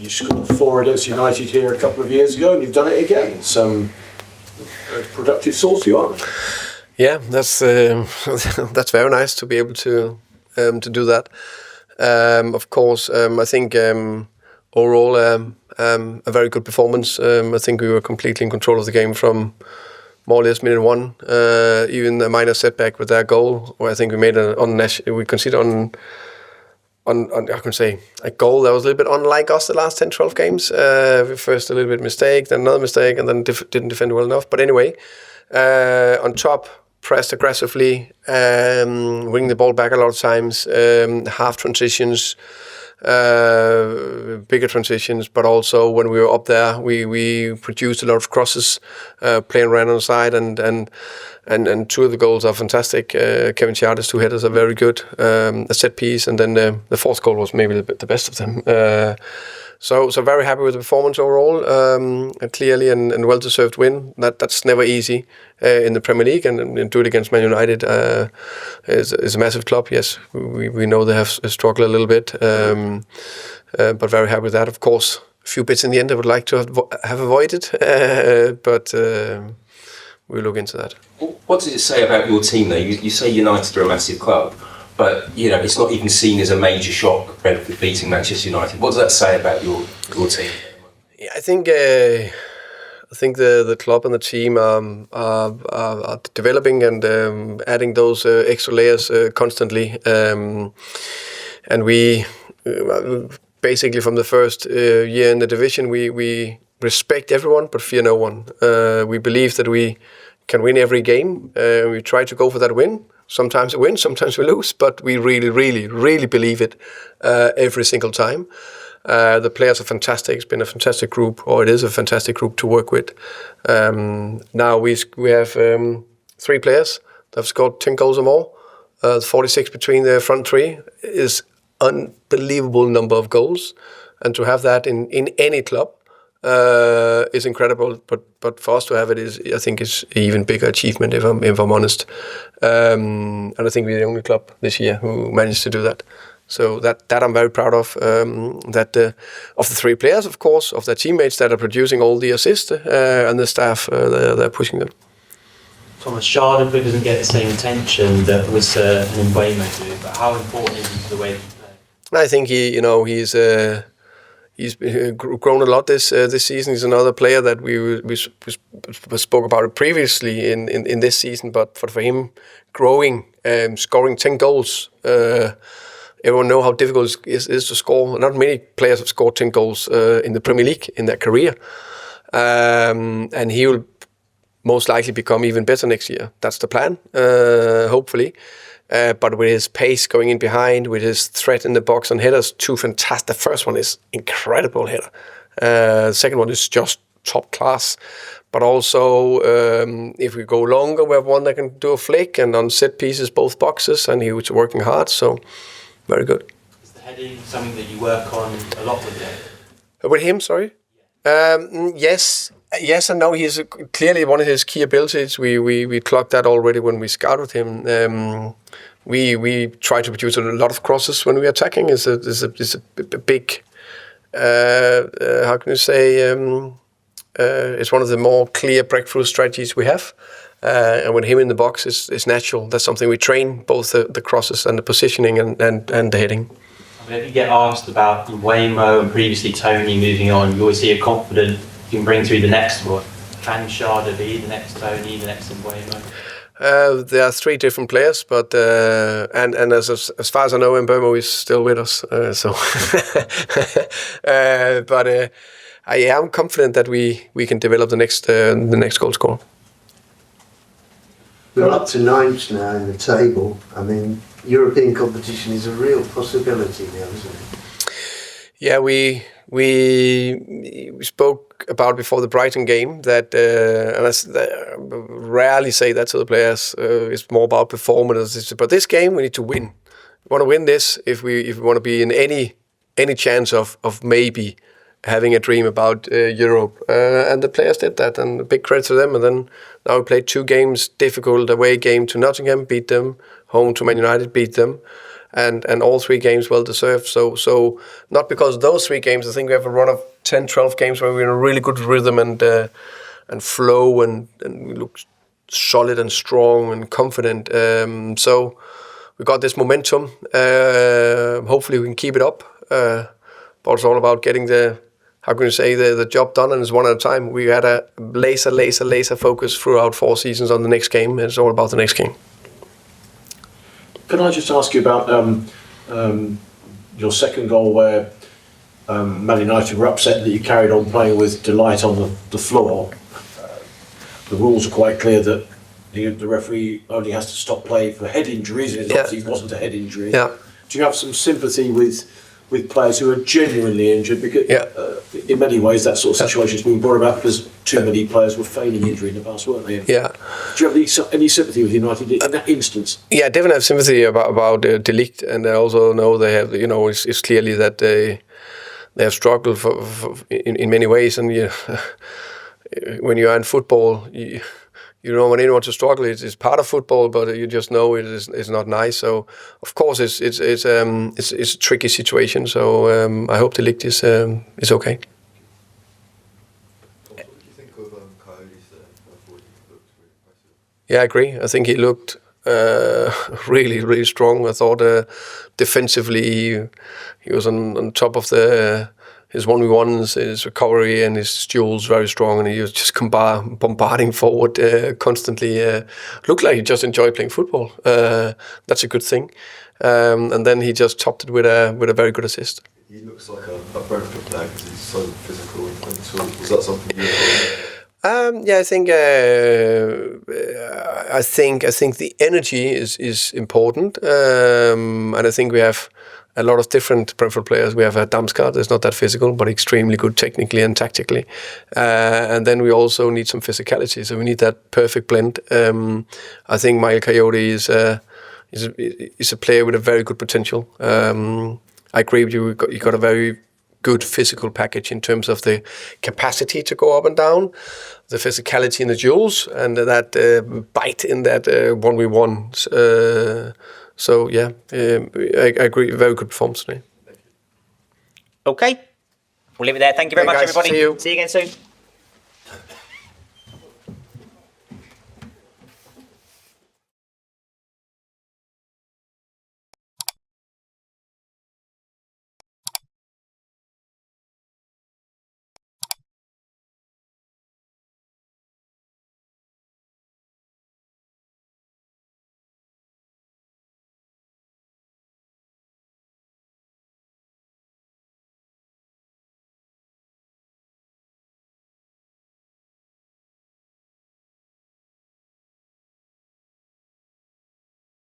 You scored 4 against United here a couple of years ago, and you've done it again. Some productive source you are. Yeah, that's very nice to be able to do that. Of course, I think overall a very good performance. I think we were completely in control of the game from more or less minute 1. Even a minor setback with their goal, where I think we made we conceded I can say a goal that was a little bit unlike us the last 10-12 games. First a little bit mistake, then another mistake, and then didn't defend well enough. But anyway, on top, pressed aggressively, winning the ball back a lot of times, half transitions, bigger transitions, but also when we were up there, we produced a lot of crosses, playing right on the side, and 2 of the goals are fantastic. Kevin Schade's 2 headers are very good, a set piece, and then the 4th goal was maybe the best of them. So very happy with the performance overall, clearly and well-deserved win. That's never easy in the Premier League, and do it against Man United is a massive club. Yes, we know they have struggled a little bit, but very happy with that. Of course, a few bits in the end I would like to have avoided, but we'll look into that. What does it say about your team though? You say United are a massive club, but it's not even seen as a major shock, Brentford beating Manchester United. What does that say about your team? Yeah, I think the club and the team are developing and adding those extra layers constantly. And we basically from the first year in the division, we respect everyone but fear no one. We believe that we can win every game. We try to go for that win. Sometimes we win, sometimes we lose, but we really, really, really believe it every single time. The players are fantastic. It's been a fantastic group, or it is a fantastic group to work with. Now we have 3 players that have scored 10 goals or more. 46 between the front 3 is unbelievable number of goals, and to have that in any club is incredible. But for us to have it I think is an even bigger achievement if I'm honest. And I think we're the only club this year who managed to do that. So that I'm very proud of. Of the 3 players, of course, of their teammates that are producing all the assists, and the staff they're pushing them. Thomas, Schade doesn't get the same attention that was an Mbeumo do, but how important is he to the way he plays? I think he's grown a lot this season. He's another player that we spoke about it previously in this season, but for him growing, scoring 10 goals. Everyone know how difficult it is to score. Not many players have scored 10 goals in the Premier League in their career. And he will most likely become even better next year. That's the plan, hopefully. But with his pace going in behind, with his threat in the box and headers, 2 fantastic. The first one is incredible header. The second one is just top class. But also, if we go longer, we have one that can do a flick, and on set pieces, both boxes, and he was working hard. So, very good. Is the heading something that you work on a lot with him? With him, sorry? Yes and no. He's clearly one of his key abilities. We clocked that already when we scouted him. We try to produce a lot of crosses when we're attacking. It's a big, how can you say, it's one of the more clear breakthrough strategies we have. And with him in the box, it's natural. That's something we train, both the crosses and the positioning and the heading. If you get asked about Mbeumo and previously Tony moving on, you always see a confident you can bring through the next one. Can Schade be the next Tony, the next Mbeumo? There are 3 different players, but and as far as I know, Mbeumo is still with us. But I am confident that we can develop the next goal scorer. We're up to 9th now in the table. I mean, European competition is a real possibility now, isn't it? Yeah, we spoke about before the Brighton game that, and I rarely say that to the players. It's more about performance. But this game, we need to win. We want to win this if we want to be in any chance of maybe having a dream about Europe. And the players did that, and a big credit to them. And then now we played 2 games, difficult away game to Nottingham, beat them, home to Man United, beat them. and all 3 games well deserved. So not because of those 3 games. I think we have a run of 10, 12 games where we're in a really good rhythm and flow and we look solid and strong and confident. So we got this momentum. Hopefully we can keep it up. But it's all about getting the job done, and it's one at a time. We had a laser focus throughout 4 seasons on the next game, and it's all about the next game. Can I just ask you about your second goal where Man United were upset that you carried on playing with Delight on the floor? The rules are quite clear that the referee only has to stop play for head injuries, and obviously it wasn't a head injury. Yeah. Do you have some sympathy with players who are genuinely injured? Because in many ways that sort of situation has been brought about because too many players were feigning injury in the past, weren't they? Yeah. Do you have any sympathy with United in that instance? Yeah, I definitely have sympathy about Ligt, and I also know they have. It's clearly that they have struggled in many ways, and when you are in football, you don't want anyone to struggle. It's part of football, but you just know it's not nice. So of course it's a tricky situation. So I hope the Ligt is okay. What do you think of Kayode's there? I thought he looked really impressive. Yeah, I agree. I think he looked really strong. I thought defensively he was on top of his 1v1s, his recovery and his duels very strong, and he was just bombarding forward constantly. Looked like he just enjoyed playing football. That's a good thing. And then he just topped it with a very good assist. He looks like a Brentford player because he's so physical and tall. Was that something you thought? Yeah, I think the energy is important, and I think we have a lot of different Brentford players. We have a Damsgaard that's not that physical, but extremely good technically and tactically. And then we also need some physicality, so we need that perfect blend. I think Michael Kayode is a player with a very good potential. I agree with you. You got a very good physical package in terms of the capacity to go up and down, the physicality in the duels, and that bite in that 1v1. So yeah, I agree. Very good performance today. Okay, we'll leave it there. Thank you very much, guys. everybody. See you. See you again soon.